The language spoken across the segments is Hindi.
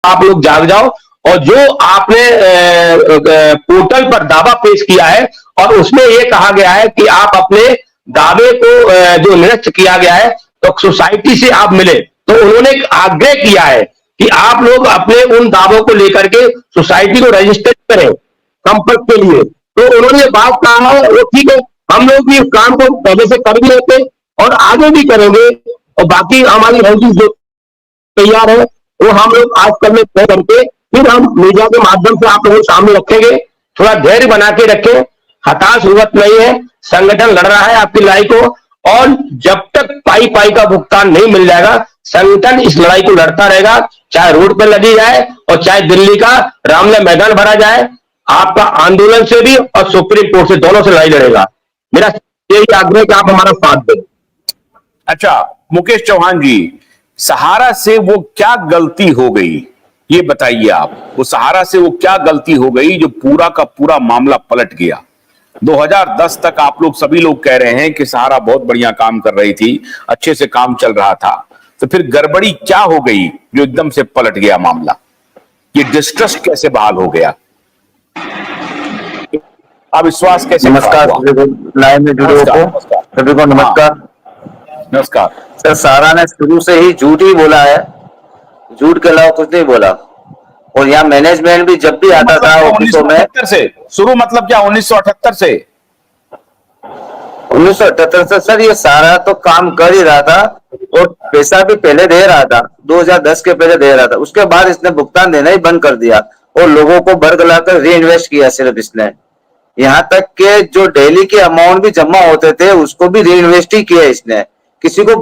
आप लोग जाग जाओ और जो आपने पोर्टल पर दावा पेश किया है और उसमें यह कहा गया है कि आप अपने दावे को जो निरस्त किया गया है तो सोसाइटी से आप मिले, तो उन्होंने आग्रह किया है कि आप लोग अपने उन दावों को लेकर के सोसाइटी को रजिस्टर करें संपर्क के लिए। तो उन्होंने बात कहा है वो ठीक है, हम लोग भी इस काम को पहले से कर भी लेते और आगे भी करेंगे, और बाकी हमारी रंजिश जो तैयार है वो हम लोग आज कल में तय करके फिर हम मीडिया के माध्यम से आप लोगों के सामने रखेंगे। थोड़ा धैर्य बना के रखें, हताश जरूरत नहीं है, संगठन लड़ रहा है आपकी लड़ाई को, और जब तक पाई पाई का भुगतान नहीं मिल जाएगा संगठन इस लड़ाई को लड़ता रहेगा, चाहे रोड पर लड़ी जाए और चाहे दिल्ली का रामलीला मैदान भरा जाए। आपका आंदोलन से भी और सुप्रीम कोर्ट से दोनों से लड़ाई लड़ेगा। मेरा यही आग्रह कि आप हमारा साथ दें। अच्छा मुकेश चौहान जी, सहारा से वो क्या गलती हो गई ये बताइए आप। वो सहारा से वो क्या गलती हो गई जो पूरा का पूरा मामला पलट गया। 2010 तक आप लोग सभी लोग कह रहे हैं कि सहारा बहुत बढ़िया काम कर रही थी, अच्छे से काम चल रहा था, तो फिर गड़बड़ी क्या हो गई जो एकदम से पलट गया मामला? ये डिस्ट्रस्ट कैसे बहाल हो गया? अविश्वास कैसे? नमस्कार लाइन में जुड़े हो सभी को नमस्कार। नमस्कार सर, सहारा ने शुरू से ही झूठ ही बोला है, झूठ के अलावा कुछ नहीं बोला। और यहाँ मैनेजमेंट भी जब भी आता था ऑफिसों में से शुरू, मतलब क्या 1978 से? 1978 से सर ये सहारा तो काम कर ही रहा था और पैसा भी पहले दे रहा था, 2010 के पहले दे रहा था। उसके बाद इसने भुगतान देना ही बंद कर दिया और लोगों को बरगलाकर री इन्वेस्ट किया सिर्फ इसने। यहाँ तक के जो डेली के अमाउंट भी जमा होते थे उसको भी री इन्वेस्ट ही किया इसने, किसी को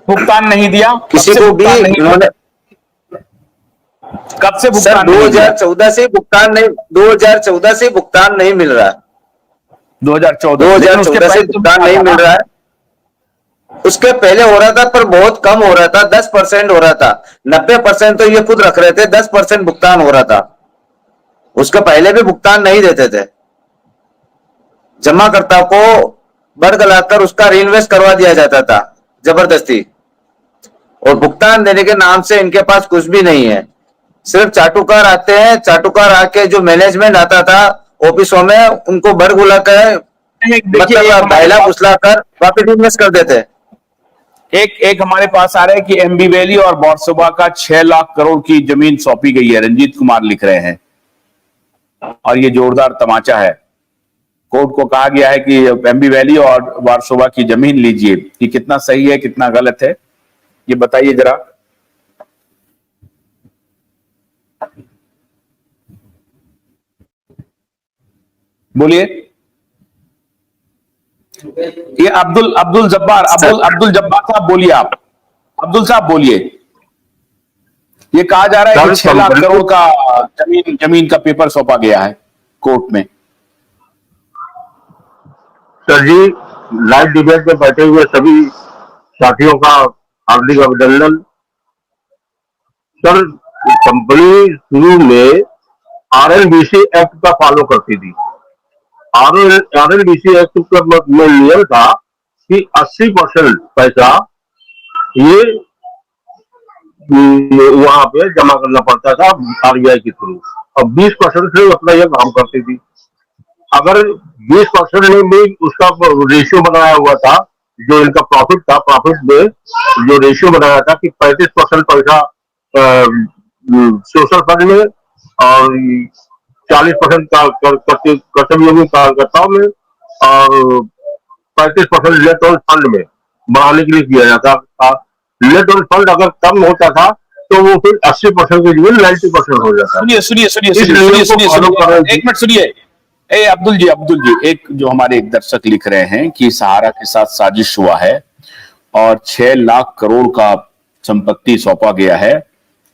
भुगतान नहीं दिया, किसी को भी इन्होंने। कब से भुगतान? सर 2014 से भुगतान नहीं, 2014 से भुगतान नहीं मिल रहा है, 2014 से भुगतान नहीं मिल रहा है। उसके पहले हो रहा था पर बहुत कम हो रहा था, 10% हो रहा था, 90% तो ये खुद रख रहे थे, 10% भुगतान हो रहा था। उसके पहले भी भुगतान नहीं देते थे, जमाकर्ता को बरगलाकर उसका रीइन्वेस्ट करवा दिया जाता था जबरदस्ती। और भुगतान देने के नाम से इनके पास कुछ भी नहीं है, सिर्फ चाटुकार आते हैं, चाटुकार आके जो मैनेजमेंट आता था ऑफिसों में उनको बरगुला कर मतलब बहला फुसला कर वापस इन्वेस्ट कर देते। एक हमारे पास आ रहा है कि एमबी वैली और बोरसोबा का 6 लाख करोड़ की जमीन सौंपी गई है, रंजीत कुमार लिख रहे हैं, और ये जोरदार तमाचा है। कोर्ट को कहा गया है कि एमबी वैली और बोरसोबा की जमीन लीजिए। कि कितना सही है कितना गलत है ये बताइए जरा। बोलिए। ये अब्दुल जब्बार साहब बोलिए। आप अब्दुल साहब बोलिए। ये कहा जा रहा है कि 6 लाख करोड़ का जमीन का पेपर सौंपा गया है कोर्ट में। सर जी, लाइव डिबेट में बैठे हुए सभी साथियों का हार्दिक अभिनंदन। सर, कंपनी शुरू में आरएलडीसी एक्ट का फॉलो करती थी। आरएलडीसी एक्ट का में नियम था कि 80% पैसा ये वहां पे जमा करना पड़ता था आरबीआई के थ्रू, और 20% से अपना यह काम करती थी। अगर 20% में भी उसका रेशियो बनाया हुआ था, जो इनका प्रॉफिट था, प्रॉफिट में जो रेशियो बनाया था कि 35% पैसा सोशल फंड में और 40% कर्तव्योगी कार्यकर्ताओं में और 35% इलेक्ट्रॉन फंड में बढ़ाने के लिए किया जाता था। इलेक्ट्रॉन फंड अगर कम होता था तो वो फिर 80% के लिए 90% हो जाता है। सुनिए, एक मिनट सुनिए। अब्दुल जी, एक जो हमारे एक दर्शक लिख रहे हैं कि सहारा के साथ साजिश हुआ है और 6 लाख करोड़ का संपत्ति सौंपा गया है,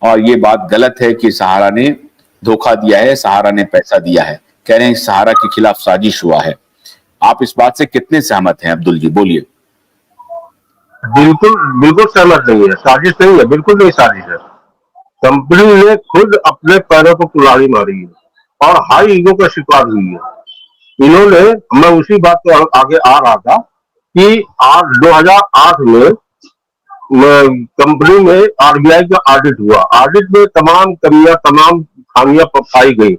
और ये बात गलत है कि सहारा ने धोखा दिया है, सहारा ने पैसा दिया है। कह रहे हैं सहारा के खिलाफ साजिश हुआ है। आप इस बात से कितने सहमत हैं अब्दुल जी? बोलिए। बिल्कुल सहमत नहीं है, साजिश नहीं है, बिल्कुल नहीं साजिश है। कंपनी ने खुद अपने पैरों पर कुल्हाड़ी मारी है और हाई ईगो का शिकार हुई है इन्होंने। मैं उसी बात पे आगे आ रहा था कि 2008 में कंपनी में आरबीआई का ऑडिट हुआ। ऑडिट में तमाम कमियां, तमाम खामियां पाई गई,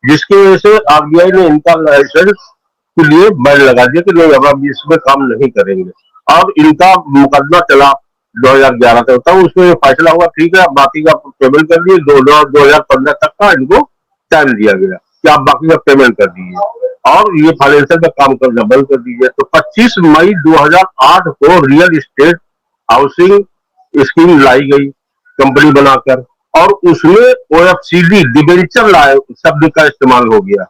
जिसकी वजह से आरबीआई ने इनका लाइसेंस के लिए बैन लगा दिया कि नहीं, अब हम इसमें काम नहीं करेंगे। और इनका मुकदमा चला 2011 तक, तब उसमें फैसला हुआ, ठीक है, बाकी का पेमेंट कर दिए। 2015 तक का इनको टाइम दिया गया कि आप बाकी का पेमेंट कर दीजिए और ये फाइनेंशियल का काम करना बंद कर दीजिए। तो 25 मई 2008 को रियल एस्टेट हाउसिंग स्कीम लाई गई कंपनी बनाकर, और उसमें ओएफसीडी डिबेंचर लाए शब्द का इस्तेमाल हो गया।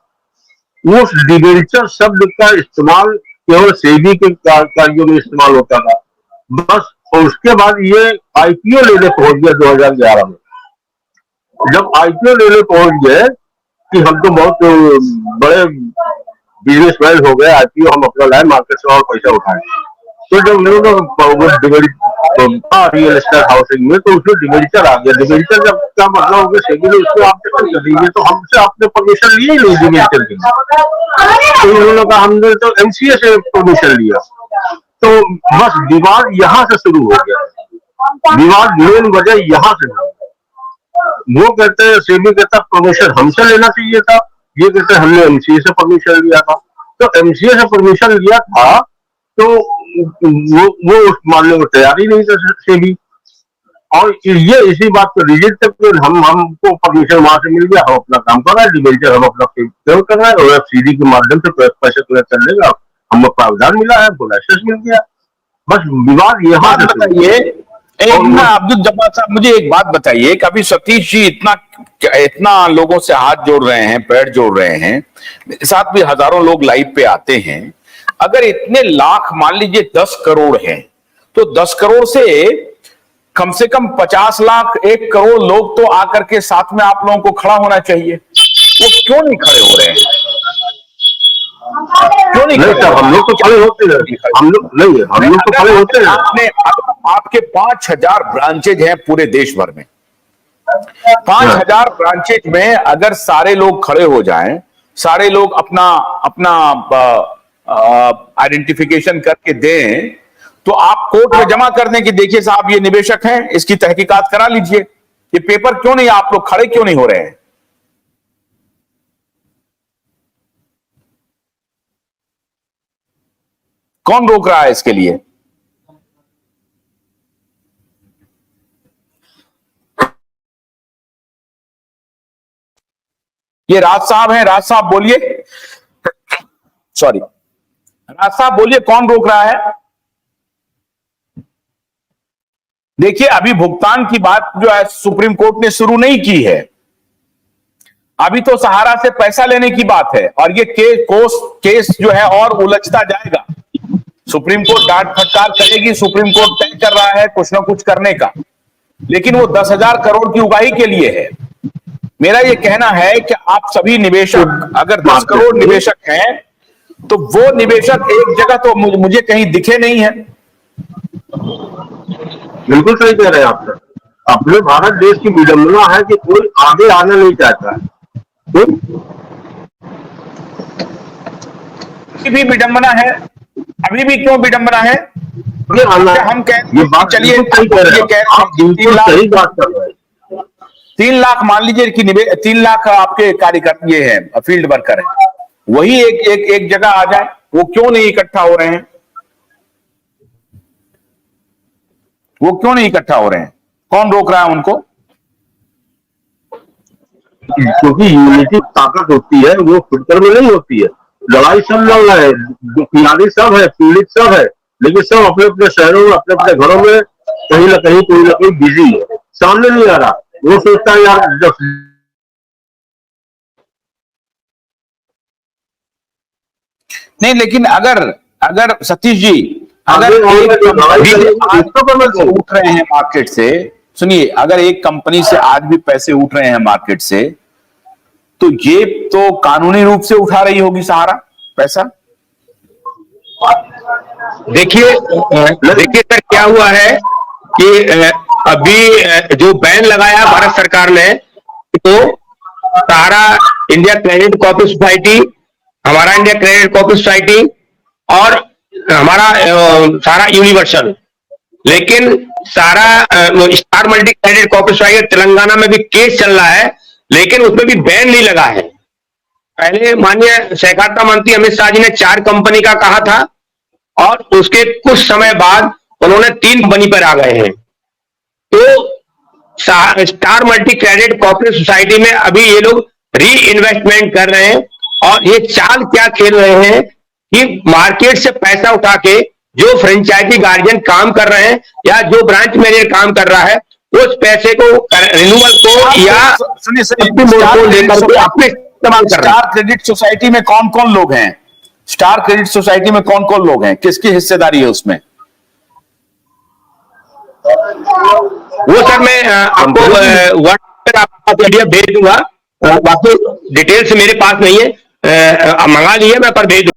उस डिबेंचर शब्द का इस्तेमाल केवल सेबी के कार्यों में इस्तेमाल होता था बस। और उसके बाद ये आईपीओ लेने पहुंच गया 2011 में। जब आईपीओ लेने पहुंच गए कि हम तो बहुत बड़े बिजनेसमैन हो गए, आईपीओ हम अपना लाए, मार्केट से और पैसा उठाए। तो जब रियल एस्टेट हाउसिंग में, तो उसमें डिबेंचर आ गया। डिबेंचर जब क्या मतलब हो गया, सेबी ने उसको आप कर दीजिए, तो हमसे आपने परमिशन लिए ही नहीं डिबेंचर के लिए। तो उन्होंने कहा हमने तो एमसीए से परमिशन लिया। तो बस विवाद यहां से शुरू हो गया। विवाद मेन वजह यहां से हुआ। वो कहते हैं, सेबी कहता परमिशन हमसे लेना चाहिए था, ये कहते हैं हमने एमसीए से परमिशन लिया था। तो एमसीए से परमिशन लिया था तो वो उस मानने को तैयार ही नहीं था सेबी। और ये इसी बात पर रिजिट तक हमको परमिशन वहां से मिल गया, हम अपना काम कर रहे हैं, डिबेंचर हम अपना पेमेंट कर रहे हैं, और एफसीडी के माध्यम से पैसे कलेक्ट कर लेगा, हमको प्रावधान मिला है, हमको लाइसेंस मिल गया। बस विवाद यहाँ से बताइए अब्दुल जब्बार साहब, मुझे एक बात बताइए कि अभी सतीश जी इतना लोगों से हाथ जोड़ रहे हैं, पैर जोड़ रहे हैं, मेरे साथ भी हजारों लोग लाइव पे आते हैं। अगर इतने लाख, मान लीजिए 10 करोड़ हैं, तो 10 करोड़ से कम 50 लाख, 1 करोड़ लोग तो आकर के साथ में आप लोगों को खड़ा होना चाहिए। वो क्यों नहीं खड़े हो रहे हैं? क्यों नहीं खड़े? हम लोग तो खड़े होते हैं, हम लोग तो खड़े होते हैं। आपके 5000 ब्रांचेज हैं पूरे देश भर में। 5000 ब्रांचेज में अगर सारे लोग खड़े हो जाएं, सारे लोग अपना आइडेंटिफिकेशन करके दें, तो आप कोर्ट में जमा कर दें कि देखिए साहब ये निवेशक हैं, इसकी तहकीकात करा लीजिए। ये पेपर क्यों नहीं, आप लोग खड़े क्यों नहीं हो रहे हैं? कौन रोक रहा है इसके लिए? ये राज साहब हैं, राज साहब बोलिए। सॉरी, राज साहब बोलिए, कौन रोक रहा है? देखिए, अभी भुगतान की बात जो है सुप्रीम कोर्ट ने शुरू नहीं की है, अभी तो सहारा से पैसा लेने की बात है, और ये केस जो है और उलझता जाएगा। सुप्रीम कोर्ट डांट फटकार करेगी, सुप्रीम कोर्ट तय कर रहा है कुछ ना कुछ करने का, लेकिन वो 10,000 करोड़ की उगाही के लिए है। मेरा ये कहना है कि आप सभी निवेशक, अगर 10 करोड़ निवेशक हैं, तो वो निवेशक एक जगह तो मुझे कहीं दिखे नहीं है। बिल्कुल सही कह रहे हैं आप सर। अपने भारत देश की विडंबना है कि कोई आगे आना नहीं चाहता है। भी विडंबना है, अभी भी क्यों विडंबना है? हम चलिए 3 लाख मान लीजिए कि 3 लाख आपके कार्यकर्ता ये है, फील्ड वर्कर है, वही एक जगह आ जाए, वो क्यों नहीं इकट्ठा हो रहे हैं? वो क्यों नहीं इकट्ठा हो रहे हैं? कौन रोक रहा है उनको? क्योंकि यूनिटी ताकत होती है, वो फिल्टर में नहीं होती है। लड़ाई सब लड़ रहे हैं, दुखियारी सब है, पीड़ित सब है, लेकिन सब अपने अपने शहरों में, अपने अपने घरों में कहीं ना कहीं कोई ना कोई बिजी है, सामने नहीं आ रहा। वो सोचता है यार जब नहीं, लेकिन अगर सतीश जी, अगर उठ रहे हैं मार्केट से, सुनिए, अगर एक कंपनी से आज भी पैसे उठ रहे हैं मार्केट से, तो ये तो कानूनी रूप से उठा रही होगी सहारा पैसा। देखिए सर, क्या हुआ है कि अभी जो बैन लगाया भारत सरकार ने, तो सहारा इंडिया क्रेडिट कोऑपरेटिव सोसाइटी, हमारा इंडिया क्रेडिट कोऑपरेटिव सोसाइटी और हमारा सहारा यूनिवर्सल, लेकिन सारा star multi credit corporation Telangana में भी केस चल रहा है, लेकिन उसमें भी बैन नहीं लगा है। पहले माननीय सहकारिता मंत्री अमित शाह जी ने 4 कंपनी का कहा था और उसके कुछ समय बाद उन्होंने 3 कंपनी पर आ गए हैं। तो star multi credit corporate society में अभी ये लोग री इन्वेस्टमेंट कर रहे हैं और ये चाल क्या खेल रहे हैं कि मार्केट से पैसा उठा के जो फ्रेंचाइजी गार्जियन काम कर रहे हैं या जो ब्रांच मैनेजर काम कर रहा है, उस पैसे को रिन्यूअल को या सुनिए को लेकर के अपने इस्तेमाल कर रहे हैं। स्टार क्रेडिट सोसाइटी में कौन कौन लोग हैं? स्टार क्रेडिट सोसाइटी में कौन कौन लोग हैं? किसकी हिस्सेदारी है उसमें? वो सर मैं आपको व्हाट्सएप आपको पीडीएफ भेज दूंगा, बाकी डिटेल्स मेरे पास नहीं है, मंगा लिए मैं पर भेज दूंगा।